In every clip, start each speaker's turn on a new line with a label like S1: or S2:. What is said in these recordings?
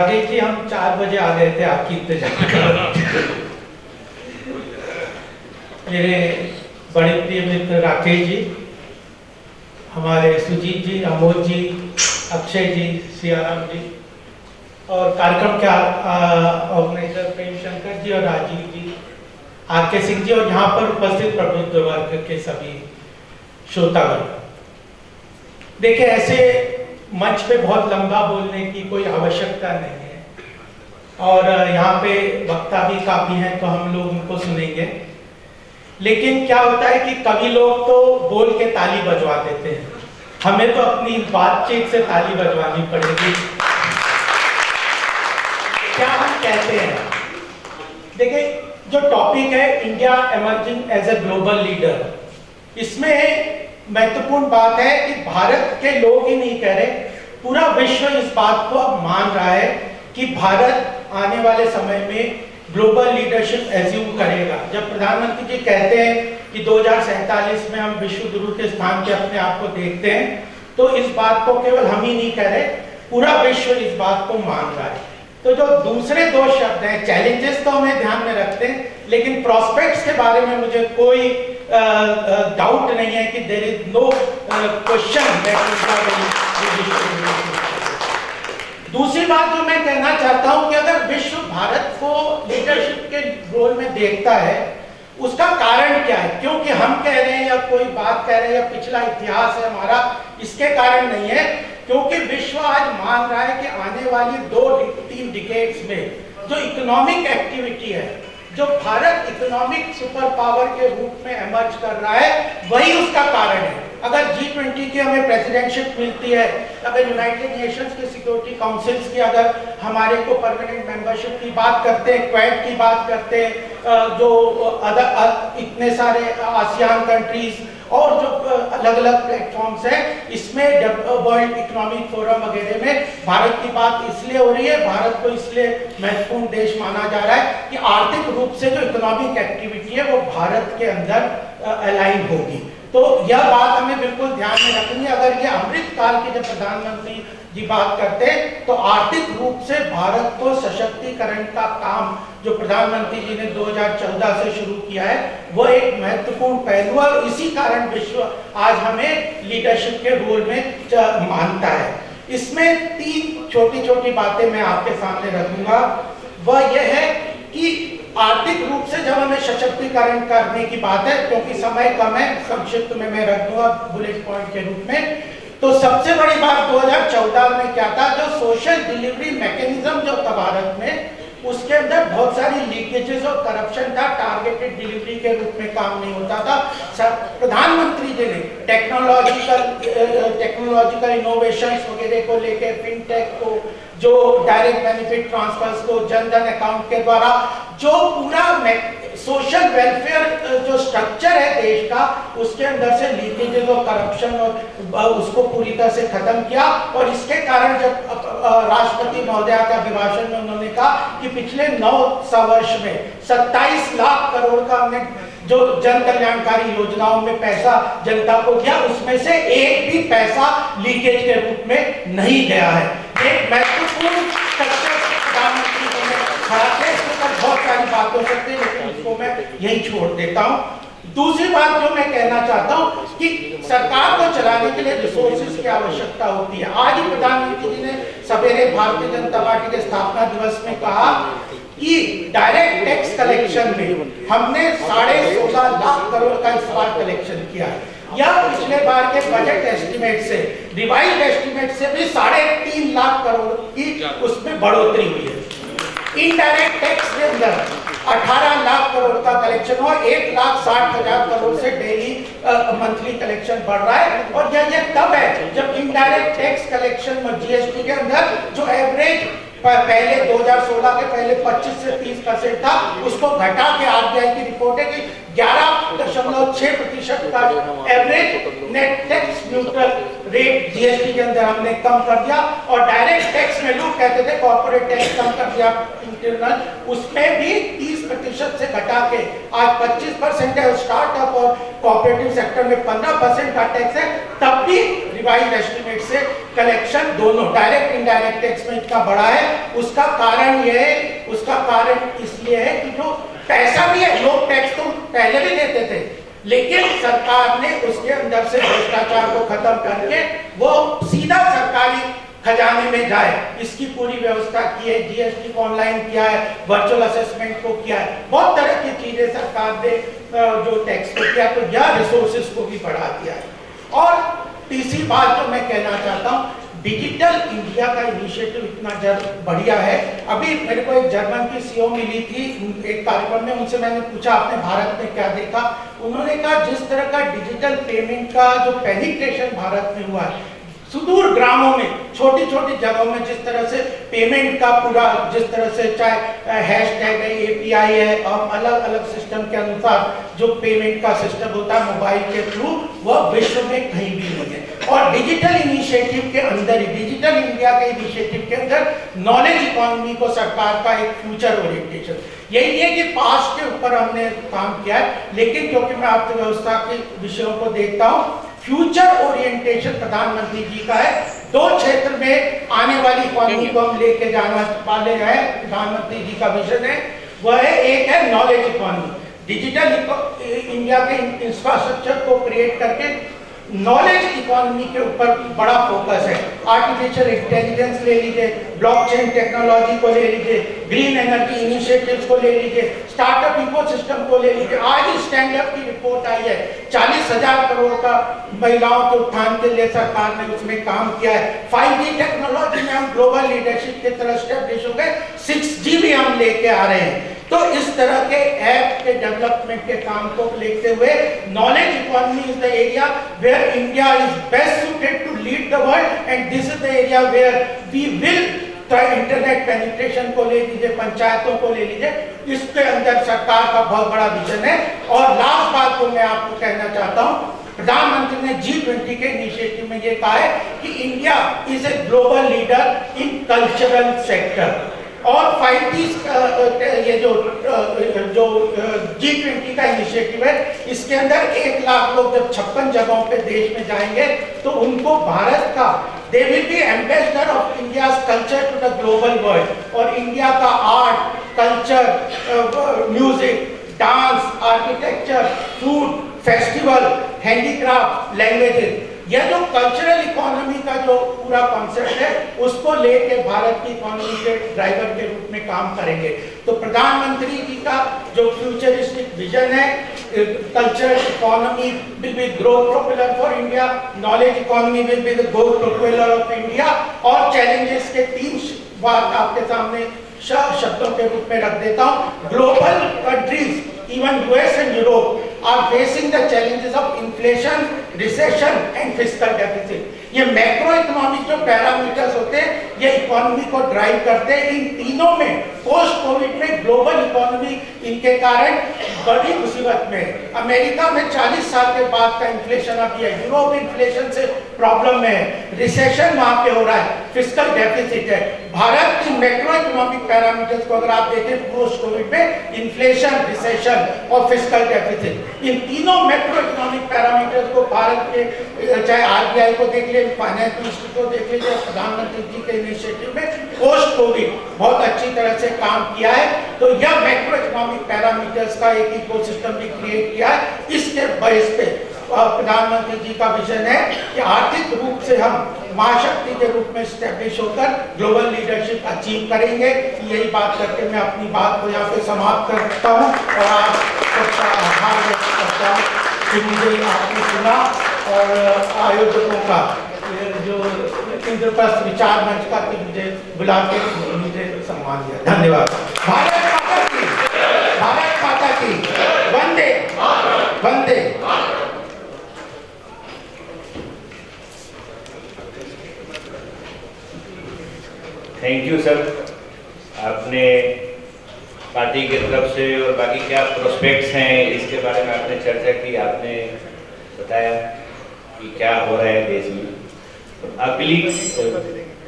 S1: राकेश जी, हम 4 बजे आ गए थे आपकी इंतजार। मेरे बड़े प्रिय मित्र राकेश जी, हमारे सुजीत जी, अमोद जी, अक्षय जी, सियाराम जी और कार्यक्रम के ऑर्गेनाइजर प्रेम शंकर जी और राजीव जी, आर के सिंह जी और यहाँ पर उपस्थित प्रबुद्ध वर्ग के सभी श्रोतागण। देखिए, ऐसे मंच पे बहुत लंबा बोलने की कोई आवश्यकता नहीं है और यहाँ पे वक्ता भी काफी हैं तो हम लोग उनको सुनेंगे। लेकिन क्या होता है कि कभी लोग तो बोल के ताली बजवा देते हैं, हमें तो अपनी बातचीत से ताली बजवानी पड़ेगी। क्या हम कहते हैं? देखिए, जो टॉपिक है India emerging as a global leader, इसमें महत्वपूर्ण बात है कि भारत के लोग ही नहीं कह रहे, पूरा विश्व इस बात को अब मान रहा है कि भारत आने वाले समय में ग्लोबल लीडरशिप एज्यूम करेगा। जब प्रधानमंत्री जी कहते हैं कि 2047 में हम विश्व गुरु के स्थान पे अपने आप को देखते हैं, तो इस बात को केवल हम ही नहीं कह रहे, पूरा विश्व इस बात को मान रहा है। तो जो दूसरे दो शब्द हैं, चैलेंजेस तो हमें ध्यान में रखते हैं, लेकिन प्रॉस्पेक्ट्स के बारे में मुझे कोई डाउट नहीं है कि there is no question that दूसरी बात जो मैं कहना चाहता हूं कि अगर विश्व भारत को लीडरशिप के रोल में देखता है, उसका कारण क्या है? क्योंकि हम कह रहे हैं या कोई बात कह रहे हैं या पिछला इतिहास है हमारा, इसके कारण नहीं है, क्योंकि विश्व आज मान रहा है कि आने वाली 2-3 डिकेड्स में जो इकोनॉमिक एक्टिविटी है, जो भारत इकोनॉमिक सुपर पावर के रूप में एमर्ज कर रहा है, वही उसका कारण है। अगर G20 की हमें प्रेसिडेंटशिप मिलती है, अगर यूनाइटेड नेशंस के सिक्योरिटी काउंसिल्स की अगर हमारे को परमानेंट मेंबरशिप की बात करते हैं, क्वेड की बात करते हैं, जो इतने सारे आसियान कंट्रीज और जो अलग अलग प्लेटफॉर्म्स हैं, इसमें वर्ल्ड इकोनॉमिक फोरम वगैरह में भारत की बात इसलिए हो रही है, भारत को इसलिए महत्वपूर्ण देश माना जा रहा है कि आर्थिक रूप से जो इकोनॉमिक एक्टिविटी है वो भारत के अंदर अलाइन होगी। तो यह बात हमें बिल्कुल ध्यान में रखनी है। अगर ये अमृत काल के जब प्रधानमंत्री जी बात करते हैं, तो आर्थिक रूप से भारत को सशक्तिकरण का काम जो प्रधानमंत्री जी ने 2014 से शुरू किया है, वो एक महत्वपूर्ण पहलू है और इसी कारण विश्व आज हमें लीडरशिप के रोल में मानता है। इसमें 3 छोटी छोटी बातें मैं आपके सामने रखूंगा। वह यह है कि आर्थिक रूप से जब हमें सशक्तिकरण करने की बात है, क्योंकि समय कम है, संक्षिप्त में मैं रख दूंगा बुलेट पॉइंट के रूप में, तो सबसे बड़ी बात 2014 में क्या था, जो सोशल डिलीवरी मैकेनिज्म जो था भारत में, उसके अंदर बहुत सारी लीकेजेस और करप्शन था, टारगेटेड डिलीवरी के रूप में काम नहीं होता था। प्रधानमंत्री जी ने टेक्नोलॉजिकल इनोवेशंस वगैरह को लेकर, फिनटेक को, जो डायरेक्ट बेनिफिट ट्रांसफर्स को, जनधन अकाउंट के द्वारा जो पूरा सोशल वेलफेयर जो स्ट्रक्चर है देश का, उसके अंदर से लीकेजेस और करप्शन और उसको पूरी तरह से खत्म किया। और इसके कारण जब राष्ट्रपति महोदया के अभिभाषण में उन्होंने कहा कि पिछले 9 वर्ष में 27 लाख करोड़ का हमने जो जन कल्याणकारी योजनाओं में पैसा जनता को दिया, उसमें से एक भी पैसा लीकेज के रूप में नहीं गया है। एक महत्वपूर्ण प्रधानमंत्री जी ने खड़ा किया। इसके ऊपर बहुत सारी बात हो सकती है, लेकिन उसको मैं यही छोड़ देता हूँ। दूसरी बात जो मैं कहना चाहता हूँ कि सरकार को चलाने के लिए रिसोर्सेज की आवश्यकता होती है। आज ही प्रधानमंत्री जी ने सवेरे भारतीय जनता पार्टी के स्थापना दिवस में कहा कि डायरेक्ट टैक्स कलेक्शन में हमने 16.5 लाख करोड़ का इस बार कलेक्शन किया है। यह पिछले बार के बजट एस्टिमेट से, रिवाइज्ड एस्टिमेट से भी 3.5 लाख करोड़ की उसमें बढ़ोतरी हुई है। इनडायरेक्ट टैक्स के अंदर 18 लाख करोड़ का कलेक्शन हुआ, 1,60,000 करोड़ से डेली मंथली कलेक्शन बढ़ रहा है। और यह तब है जब इनडायरेक्ट टैक्स कलेक्शन में जीएसटी के अंदर जो एवरेज पहले 2016 के पहले 25 से 30% था, उसको घटा के आरबीआई की रिपोर्ट है कि 11.6% का average net tax neutral rate GST के अंदर हमने कम कर दिया। और डायरेक्ट टैक्स में लोग कहते थे कॉर्पोरेट टैक्स कम कर दिया इंटरनल, उसमें भी 30% से घटा के आज 25% है। स्टार्टअप और कोऑपरेटिव सेक्टर में 15% का टैक्स है, तब भी रिवाइज एस्टिमेट से कलेक्शन दोनों डायरेक्ट इनडायरेक्ट टैक्स में इतना बड़ा है। उसका कारण ये है, उसका कारण इसलिए है कि जो पैसा भी है, लोग टैक्स तो पहले भी देते थे, लेकिन सरकार ने उसके अंदर से भ्रष्टाचार को खत्म करके वो सीधा सरकारी खजाने में जाए, इसकी पूरी व्यवस्था की है। जीएसटी को ऑनलाइन किया है, वर्चुअल असेसमेंट को किया है, बहुत तरह की चीजें सरकार ने जो टैक्स को किया, तो यह रिसोर्सेज को भी बढ़ा दिया है। और तीसरी बात जो मैं कहना चाहता हूँ, डिजिटल इंडिया का इनिशिएटिव इतना बढ़िया है। अभी मेरे को एक जर्मन की सीईओ मिली थी एक कार्यक्रम में, उनसे मैंने पूछा आपने भारत में क्या देखा। उन्होंने कहा जिस तरह का डिजिटल पेमेंट का जो पेनिट्रेशन भारत में हुआ है, सुदूर ग्रामों में, छोटी छोटी जगहों में जिस तरह से पेमेंट का पूरा, जिस तरह से चाहे हैशटैग है, एपीआई है, और अलग अलग सिस्टम के अनुसार जो पेमेंट का सिस्टम होता है मोबाइल के थ्रू, वह विश्व में कहीं भी नहीं है। और डिजिटल इनिशिएटिव के अंदर ही, डिजिटल इंडिया के इनिशिएटिव के अंदर नॉलेज इकोनॉमी को सरकार का एक फ्यूचर ओरिएंटेशन, यही है कि पास्ट के ऊपर हमने काम किया है, लेकिन क्योंकि मैं अर्थव्यवस्था के विषयों को देखता हूँ, फ्यूचर ओरिएंटेशन प्रधानमंत्री जी का है। दो क्षेत्र में आने वाली इकोनॉमी को हम लेके जाना वाले हैं, प्रधानमंत्री जी का विजन है, वह है, एक है नॉलेज इकोनॉमी, डिजिटल इंडिया के इंफ्रास्ट्रक्चर को क्रिएट करके नॉलेज इकोनॉमी के ऊपर बड़ा फोकस है। आर्टिफिशियल इंटेलिजेंस ले लीजिए, ब्लॉकचेन टेक्नोलॉजी को ले लीजिए, ग्रीन एनर्जी इनिशिएटिव्स को ले लीजिए, स्टार्टअप इकोसिस्टम को ले लीजिए। आज ही स्टैंड अप की रिपोर्ट आई है, 40,000 करोड़ का महिलाओं के उत्थान के लिए सरकार ने उसमें काम किया है। 5G टेक्नोलॉजी में हम ग्लोबल लीडरशिप की तरह स्टैब्लिश हो गए, 6G भी हम लेके आ रहे हैं। तो इस तरह के ऐप के डेवलपमेंट के काम को लेते हुए knowledge economy is the area where India is best suited to lead the world, and this is the area where we will internet penetration को ले लीजिए, पंचायतों को ले लीजिए, इसके अंदर सरकार का बहुत बड़ा विजन है। और लास्ट बात को मैं आपको कहना चाहता हूँ, प्रधानमंत्री ने G20 के इनिशिएटिव में ये कहा है कि India is a global leader in cultural sector. और 5G ये जो G20 का इनिशिएटिव है, इसके अंदर 1 लाख लोग जब 56 जगहों पे देश में जाएंगे, तो उनको भारत का, they will be ambassador of India's culture to the global world. और इंडिया का art, culture, music, dance, architecture, food, festival, handicraft, languages, यह जो कल्चरल इकोनॉमी का जो पूरा कॉन्सेप्ट है, उसको लेके भारत की इकोनॉमी के ड्राइवर के रूप में काम करेंगे। तो प्रधानमंत्री जी का जो फ्यूचरिस्टिक विजन है, cultural economy will be growth propeller for India, knowledge economy will be the growth propeller of India, और चैलेंजेस के 3 बात आपके सामने शब्दों के रूप में रख देता हूँ। Global countries, even US and Europe are facing the challenges of inflation, recession and fiscal deficit. ये मैक्रो इकोनॉमिक जो पैरामीटर्स होते हैं, ये इकोनॉमी को ड्राइव करते हैं। इन तीनों में पोस्ट कोविड में ग्लोबल इकोनॉमी इनके कारण बड़ी मुसीबत में है। अमेरिका में 40 साल के बाद का इन्फ्लेशन अभी है, यूरोप इन्फ्लेशन से प्रॉब्लम में है, रिसेशन वहां पे हो रहा है, फिस्कल डेफिसिट है। भारत की मैक्रो इकोनॉमिक पैरामीटर्स को अगर आप देखें पोस्ट कोविड में, इन्फ्लेशन, रिसेशन और फिस्कल डेफिसिट, इन तीनों मैक्रो इकोनॉमिक पैरामीटर्स को भारत के, चाहे आरबीआई को देख लीजिए, फाइनेंस मिनिस्ट्री को देख लीजिए, प्रधानमंत्री जी के इनिशिएटिव में पोस्ट कोविड बहुत अच्छी तरह से काम किया है। तो यह मैक्रो इकोनॉमिक पैरामीटर्स का एक इकोसिस्टम भी क्रिएट किया है। इसके बेस पे प्रधानमंत्री जी का विजन है कि आर्थिक रूप से हम महाशक्ति के रूप में स्टैब्लिश होकर ग्लोबल लीडरशिप अचीव करेंगे। यही बात करके मैं अपनी बात को यहाँ पे समाप्त करता हूँ और आप सबका आभार व्यक्त करता हूँ कि मुझे आपने सुना, और आयोजकों का जो इंद्रप्रस्थ विचार मंच का मुझे बुला के मुझे सम्मान दिया। धन्यवाद। भारत माता की, भारत माता की, वंदे वंदे।
S2: थैंक यू सर, आपने पार्टी की तरफ से और बाकी क्या प्रोस्पेक्ट्स हैं, इसके बारे में आपने चर्चा की, आपने बताया कि क्या हो रहा है देश में।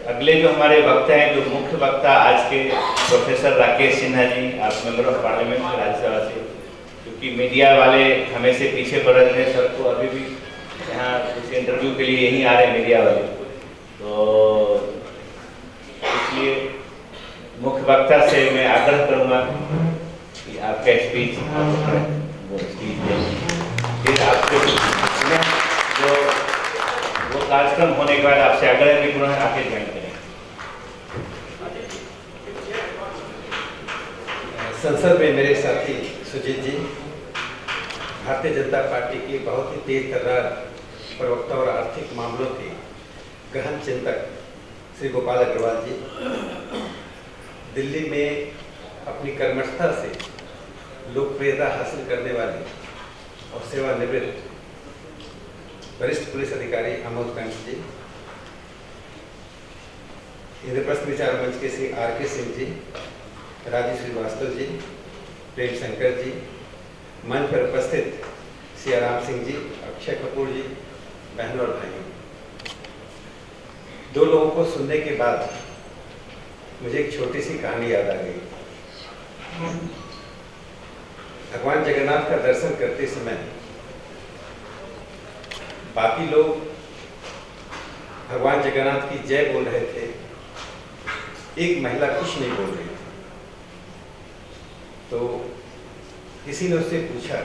S2: अगले जो हमारे वक्ता हैं, जो मुख्य वक्ता आज के प्रोफेसर राकेश सिन्हा जी, आप मेंबर ऑफ पार्लियामेंट राज्यसभा से, क्योंकि मीडिया वाले हमें से पीछे पड़ रहे थे, सर तो अभी भी यहाँ इस इंटरव्यू के लिए यहीं आ रहे हैं मीडिया वाले, तो इसलिए मुख्य वक्ता से मैं आग्रह करूँगा कि आपका स्पीच वो स्पीच दें, फिर आपसे जो वो कार्यक्रम होने के बाद आपसे आग्रह की पुनः आके ज्वाइन करें।
S3: संसद में मेरे साथी सुजीत जी, भारतीय जनता पार्टी के बहुत ही तेज तर्रार प्रवक्ता और आर्थिक मामलों के गहन चिंतक श्री गोपाल अग्रवाल जी, दिल्ली में अपनी कर्मठता से लोकप्रियता हासिल करने वाले और सेवानिवृत्त वरिष्ठ पुलिस अधिकारी अमोद कंठ जी, इंद्रप्रस्थ विचार मंच के श्री आर.के. सिंह जी, राजीव श्रीवास्तव जी, प्रेम शंकर जी, मंच पर उपस्थित सियाराम सिंह जी, अक्षय कपूर जी, बहनों और भाइयों, दो लोगों को सुनने के बाद मुझे एक छोटी सी कहानी याद आ गई। भगवान जगन्नाथ का दर्शन करते समय बाकी लोग भगवान जगन्नाथ की जय बोल रहे थे, एक महिला कुछ नहीं बोल रही थी। तो किसी ने उससे पूछा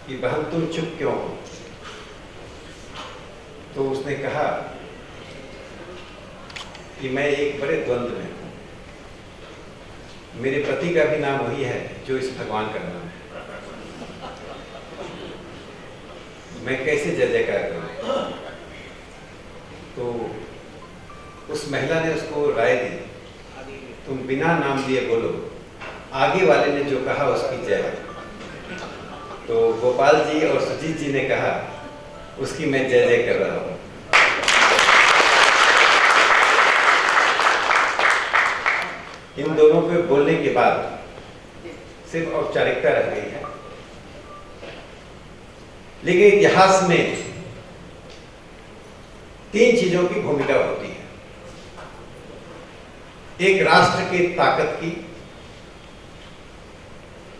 S3: कि बहन तुम चुप क्यों हो? तो उसने कहा कि मैं एक बड़े द्वंद्व में हूं, मेरे पति का भी नाम वही है जो इस भगवान का नाम है, मैं कैसे जय जयकार करूं? तो उस महिला ने उसको राय दी, तुम बिना नाम लिए बोलो, आगे वाले ने जो कहा उसकी जय। तो गोपाल जी और सुजीत जी ने कहा उसकी मैं जय जय कर रहा हूं। इन दोनों के बोलने के बाद सिर्फ औपचारिकता रह गई है, लेकिन इतिहास में तीन चीजों की भूमिका होती है, एक राष्ट्र की ताकत की,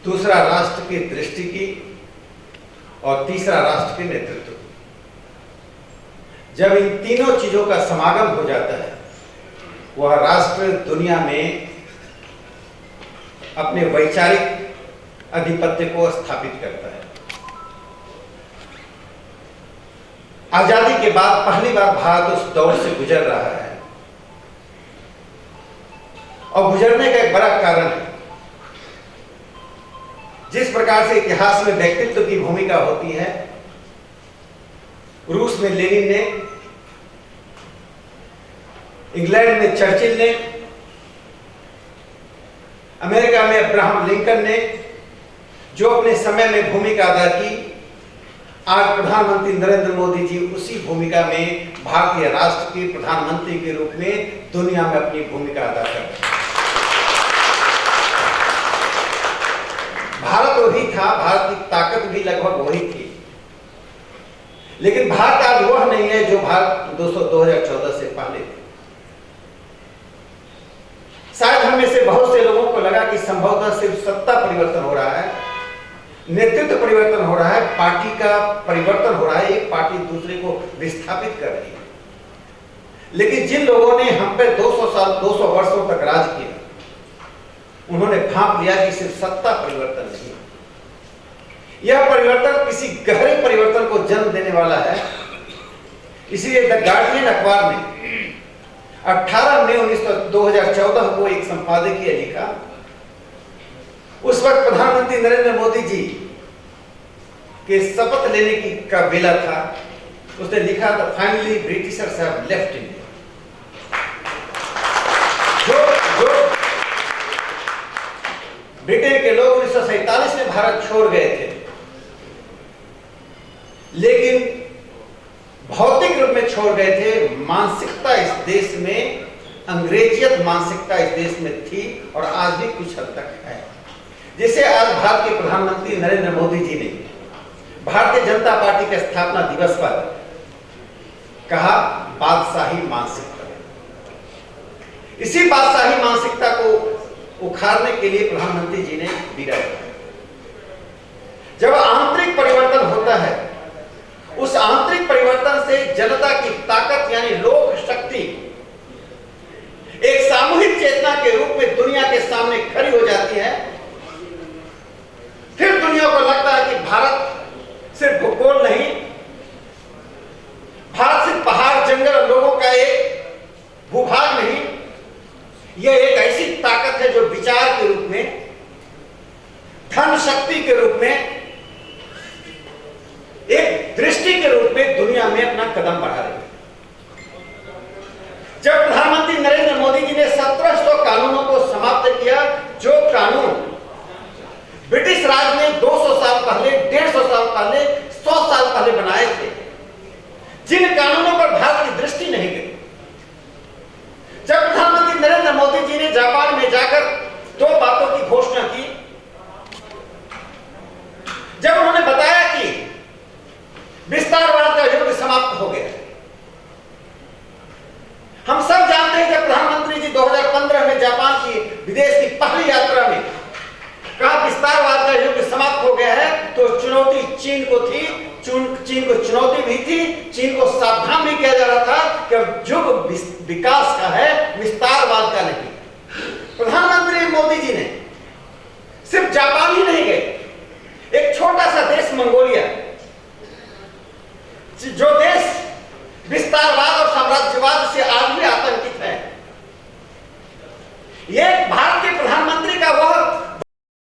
S3: दूसरा राष्ट्र की दृष्टि की और तीसरा राष्ट्र के नेतृत्व की। जब इन तीनों चीजों का समागम हो जाता है, वह राष्ट्र दुनिया में अपने वैचारिक आधिपत्य को स्थापित करता है। आजादी के बाद पहली बार भारत उस दौर से गुजर रहा है और गुजरने का एक बड़ा कारण है, जिस प्रकार से इतिहास में व्यक्तित्व की भूमिका होती है। रूस में लेनिन ने, इंग्लैंड में चर्चिल ने, अमेरिका में अब्राहम लिंकन ने जो अपने समय में भूमिका अदा की, आज प्रधानमंत्री नरेंद्र मोदी जी उसी भूमिका में भारतीय राष्ट्र के प्रधानमंत्री के रूप में दुनिया में अपनी भूमिका अदा कर रहे हैं। भारत वही था, भारत की ताकत भी लगभग वही थी, लेकिन भारत आज वह नहीं है जो भारत 2014 से पहले थे। शायद हम में से बहुत से लोगों को लगा कि संभवतः सिर्फ सत्ता परिवर्तन हो रहा है, नेतृत्व परिवर्तन हो रहा है, पार्टी का परिवर्तन हो रहा है, एक पार्टी दूसरे को विस्थापित कर रही है। लेकिन जिन लोगों ने हम पे 200 वर्षों तक राज किया, उन्होंने भांप लिया कि सिर्फ सत्ता परिवर्तन नहीं, यह परिवर्तन किसी गहरे परिवर्तन को जन्म देने वाला है। इसलिए द गार्डियन अखबार ने 18 मई 2014 को एक संपादकीय लिखा। उस वक्त प्रधानमंत्री नरेंद्र मोदी जी के शपथ लेने की का बेला था। उसने लिखा था, finally Britishers have left India. जो ब्रिटेन के लोग 1947 में भारत छोड़ गए थे, लेकिन भौतिक रूप में छोड़ गए थे, मानसिकता इस देश में अंग्रेजियत मानसिकता इस देश में थी और आज भी कुछ हद तक है, जिसे आज भारत के प्रधानमंत्री नरेंद्र मोदी जी ने भारतीय जनता पार्टी के स्थापना दिवस पर कहा बादशाही मानसिकता। इसी बादशाही मानसिकता को उखाड़ने के लिए प्रधानमंत्री जी ने बीड़ा दिया। जब आंतरिक परिवर्तन होता है, उस आंतरिक परिवर्तन से जनता की ताकत यानी लोक शक्ति एक सामूहिक चेतना के रूप में दुनिया के सामने खड़ी हो जाती है। फिर दुनिया को लगता है कि भारत सिर्फ भूगोल नहीं, भारत सिर्फ पहाड़ जंगल और लोगों का एक भूभाग नहीं, यह एक ऐसी ताकत है जो विचार के रूप में, धन शक्ति के रूप में, एक दृष्टि के रूप में दुनिया में अपना कदम बढ़ा रही है। जब प्रधानमंत्री नरेंद्र मोदी जी ने 1700 कानूनों को समाप्त किया, जो कानून ब्रिटिश राज ने 200 साल पहले, 150 साल पहले, 100 साल पहले बनाए थे, जिन कानूनों पर भारत की दृष्टि नहीं गई, जब प्रधानमंत्री नरेंद्र मोदी जी ने जापान में जाकर 2 बातों की घोषणा की, जब उन्होंने बताया कि विस्तारवाद का युग समाप्त हो गया। हम सब जानते हैं जब प्रधानमंत्री जी 2015 में जापान की विदेश की पहली यात्रा में कहा विस्तारवाद का युग समाप्त हो गया है, तो चुनौती चीन को थी, चीन को चुनौती भी थी, चीन को सावधान भी किया जा रहा था कि युग विकास का है, विस्तारवाद का नहीं। प्रधानमंत्री मोदी जी ने सिर्फ जापान ही नहीं गए, एक छोटा सा देश मंगोलिया, जो देश विस्तारवाद